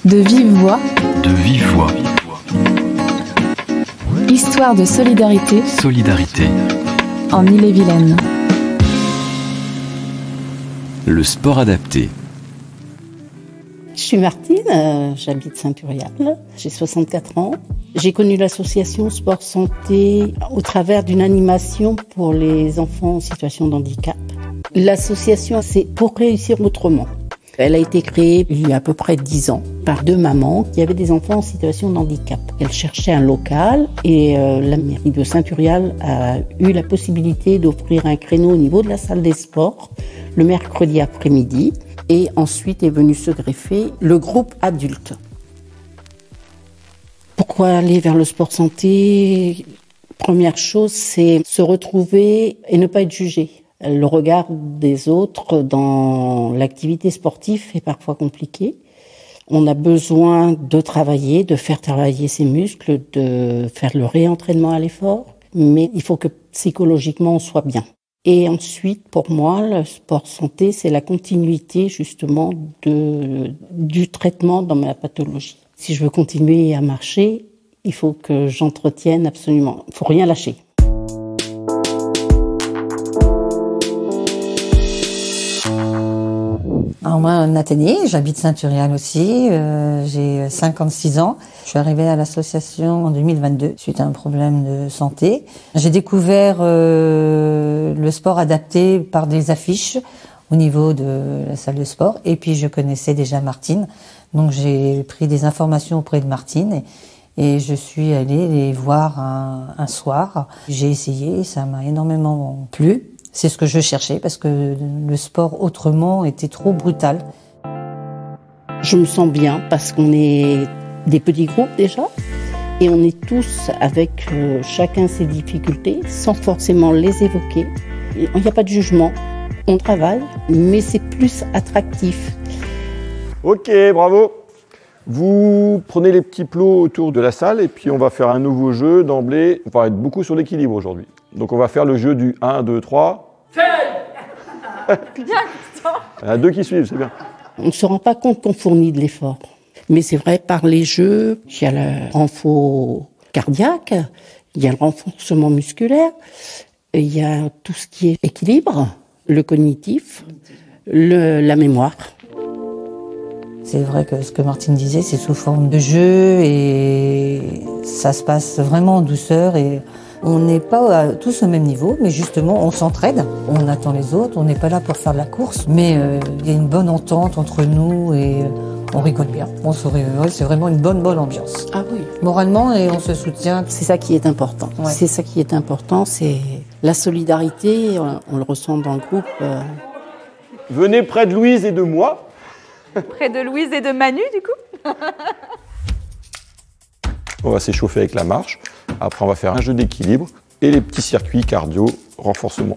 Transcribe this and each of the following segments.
De vive voix. De vive voix. Histoire de solidarité. Solidarité. En Ille-et-Vilaine. Le sport adapté. Je suis Martine, j'habite Saint-Purial, j'ai 64 ans. J'ai connu l'association Sport Santé au travers d'une animation pour les enfants en situation de handicap. L'association, c'est pour réussir autrement. Elle a été créée il y a à peu près 10 ans par 2 mamans qui avaient des enfants en situation de handicap. Elles cherchaient un local et la mairie de Saint-Purial a eu la possibilité d'offrir un créneau au niveau de la salle des sports le mercredi après-midi. Et ensuite est venu se greffer le groupe adulte. Pourquoi aller vers le sport santé ? Première chose, c'est se retrouver et ne pas être jugé. Le regard des autres dans l'activité sportive est parfois compliqué. On a besoin de travailler, de faire travailler ses muscles, de faire le réentraînement à l'effort, mais il faut que psychologiquement on soit bien. Et ensuite, pour moi, le sport santé, c'est la continuité justement du traitement dans ma pathologie. Si je veux continuer à marcher, il faut que j'entretienne absolument. Il ne faut rien lâcher. Alors moi, Nathalie, j'habite Saint-Turial aussi, j'ai 56 ans. Je suis arrivée à l'association en 2022 suite à un problème de santé. J'ai découvert le sport adapté par des affiches au niveau de la salle de sport. Et puis je connaissais déjà Martine, donc j'ai pris des informations auprès de Martine et je suis allée les voir un soir. J'ai essayé, ça m'a énormément plu. C'est ce que je cherchais parce que le sport autrement était trop brutal. Je me sens bien parce qu'on est des petits groupes déjà et on est tous avec chacun ses difficultés sans forcément les évoquer. Il n'y a pas de jugement, on travaille mais c'est plus attractif. Ok, bravo. Vous prenez les petits plots autour de la salle et puis on va faire un nouveau jeu d'emblée. On va être beaucoup sur l'équilibre aujourd'hui. Donc on va faire le jeu du 1, 2, 3. Bien, Christian. Il y en a 2 qui suivent, c'est bien. On ne se rend pas compte qu'on fournit de l'effort. Mais c'est vrai, par les jeux, il y a le renfort cardiaque, il y a le renforcement musculaire, il y a tout ce qui est équilibre, le cognitif, la mémoire. C'est vrai que ce que Martine disait, c'est sous forme de jeu et ça se passe vraiment en douceur et on n'est pas tous au même niveau, mais justement on s'entraide, on attend les autres, on n'est pas là pour faire de la course, mais il y a une bonne entente entre nous et on rigole bien. C'est vraiment une bonne ambiance. Ah oui. Moralement et on se soutient. C'est ça qui est important. Ouais. C'est ça qui est important, c'est la solidarité, on le ressent dans le groupe. Venez près de Louise et de moi. Près de Louise et de Manu, du coup. On va s'échauffer avec la marche. Après, on va faire un jeu d'équilibre et les petits circuits cardio, renforcement.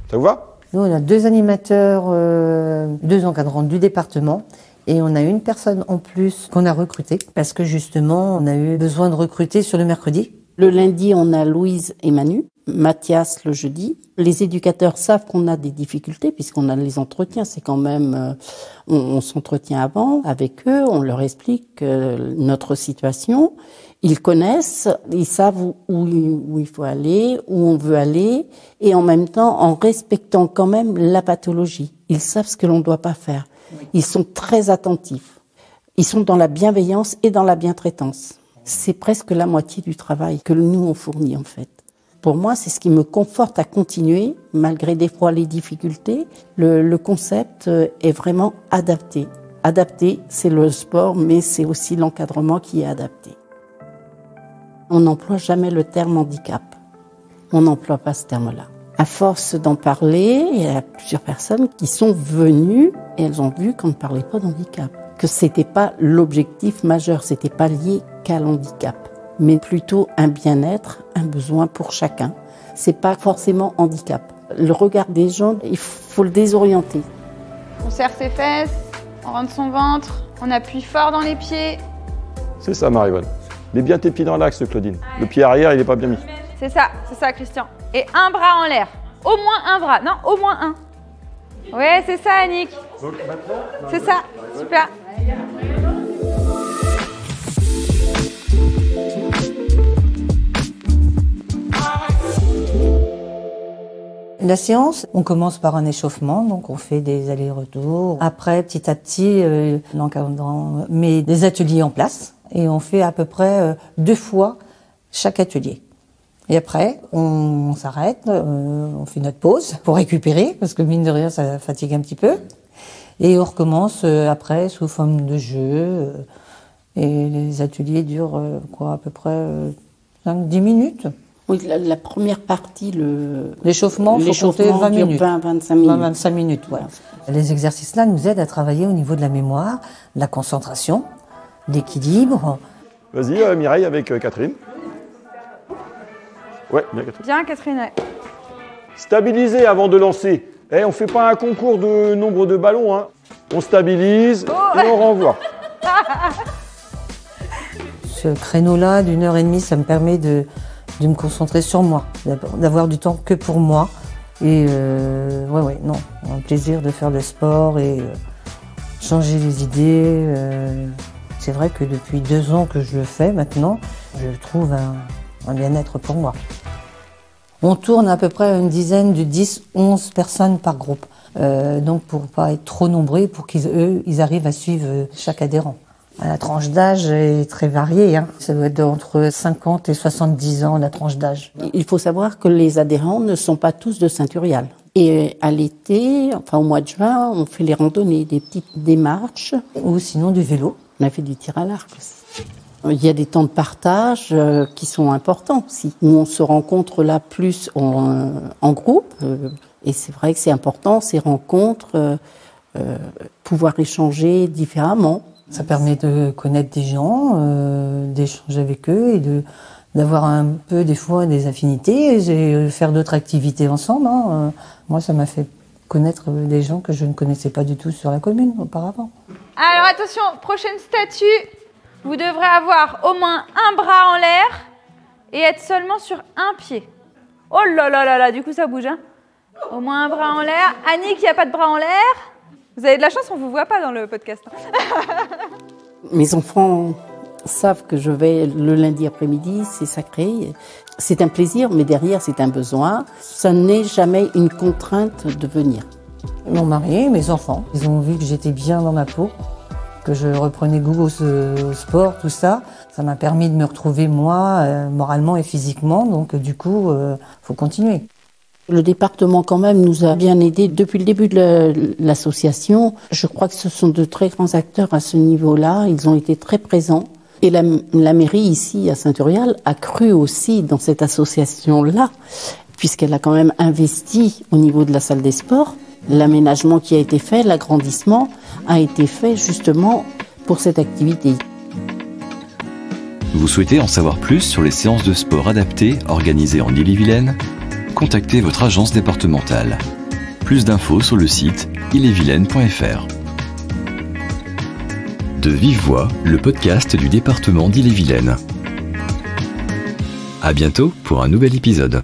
Ça vous va ? Nous, on a 2 animateurs, 2 encadrants du département et on a une personne en plus qu'on a recrutée parce que justement, on a eu besoin de recruter sur le mercredi. Le lundi, on a Louise et Manu. Mathias le jeudi. Les éducateurs savent qu'on a des difficultés puisqu'on a les entretiens. C'est quand même, on s'entretient avant avec eux, on leur explique notre situation. Ils connaissent, ils savent où il faut aller, où on veut aller, et en même temps en respectant quand même la pathologie. Ils savent ce que l'on ne doit pas faire. Ils sont très attentifs. Ils sont dans la bienveillance et dans la bientraitance. C'est presque la moitié du travail que nous on fournit en fait. Pour moi, c'est ce qui me conforte à continuer, malgré des fois les difficultés. Le concept est vraiment adapté. Adapté, c'est le sport, mais c'est aussi l'encadrement qui est adapté. On n'emploie jamais le terme handicap. On n'emploie pas ce terme-là. À force d'en parler, il y a plusieurs personnes qui sont venues et elles ont vu qu'on ne parlait pas d'handicap. Que c'était pas l'objectif majeur, c'était pas lié qu'à l'handicap, mais plutôt un bien-être, un besoin pour chacun. C'est pas forcément handicap. Le regard des gens, il faut le désorienter. On serre ses fesses, on rentre son ventre, on appuie fort dans les pieds. C'est ça, Marie-Vonne. Mets bien tes pieds dans l'axe, Claudine. Le pied arrière, il n'est pas bien mis. C'est ça, Christian. Et un bras en l'air. Au moins un bras. Non, au moins un. Ouais, c'est ça, Annick. C'est ça, super. la séance, on commence par un échauffement, donc on fait des allers-retours. Après, petit à petit, l'encadrant met des ateliers en place et on fait à peu près 2 fois chaque atelier. Et après, on s'arrête, on fait notre pause pour récupérer, parce que mine de rien, ça fatigue un petit peu. Et on recommence après sous forme de jeu. Et les ateliers durent à peu près 5-10 minutes. Oui, la première partie, l'échauffement, faut compter 20 dure minutes. 20-25 minutes. 20-25 minutes, ouais. Les exercices-là nous aident à travailler au niveau de la mémoire, de la concentration, d'équilibre. Vas-y, Mireille, avec Catherine. Ouais, bien Catherine. Bien, Catherine, ouais. Stabiliser avant de lancer. On ne fait pas un concours de nombre de ballons, hein. On stabilise et on renvoie. Ce créneau-là d'1h30, ça me permet de me concentrer sur moi, d'avoir du temps que pour moi. Et un plaisir de faire le sport et changer les idées. C'est vrai que depuis 2 ans que je le fais maintenant, je trouve un bien-être pour moi. On tourne à peu près une dizaine de 10-11 personnes par groupe. Donc pour pas être trop nombreux, pour qu'ils arrivent à suivre chaque adhérent. La tranche d'âge est très variée, hein. Ça doit être entre 50 et 70 ans, la tranche d'âge. Il faut savoir que les adhérents ne sont pas tous de Saint-Urial. Et à l'été, au mois de juin, on fait les randonnées, des petites démarches. Ou sinon du vélo. On a fait du tir à l'arc aussi. Il y a des temps de partage qui sont importants aussi, où on se rencontre là plus en groupe. Et c'est vrai que c'est important, ces rencontres, pouvoir échanger différemment. Ça permet de connaître des gens, d'échanger avec eux et d'avoir un peu des fois des affinités et faire d'autres activités ensemble. Hein. Moi, ça m'a fait connaître des gens que je ne connaissais pas du tout sur la commune auparavant. Alors attention, prochaine statue. Vous devrez avoir au moins un bras en l'air et être seulement sur un pied. Oh là là là là, du coup ça bouge, hein. Au moins un bras en l'air. Annick, il n'y a pas de bras en l'air. Vous avez de la chance, on ne vous voit pas dans le podcast. Mes enfants savent que je vais le lundi après-midi, c'est sacré. C'est un plaisir, mais derrière c'est un besoin. Ça n'est jamais une contrainte de venir. Mon mari, mes enfants, ils ont vu que j'étais bien dans ma peau, que je reprenais goût au sport, tout ça. Ça m'a permis de me retrouver moi, moralement et physiquement. Donc du coup, faut continuer. Le département quand même nous a bien aidés depuis le début de l'association. Je crois que ce sont de très grands acteurs à ce niveau-là. Ils ont été très présents. Et la mairie ici à Saint-Urial a cru aussi dans cette association-là, puisqu'elle a quand même investi au niveau de la salle des sports. L'aménagement qui a été fait, l'agrandissement a été fait justement pour cette activité. Vous souhaitez en savoir plus sur les séances de sport adaptées organisées en Ille-et-Vilaine ? Contactez votre agence départementale. Plus d'infos sur le site illevilaine.fr. De vive voix, le podcast du département d'Ille-et-Vilaine. À bientôt pour un nouvel épisode.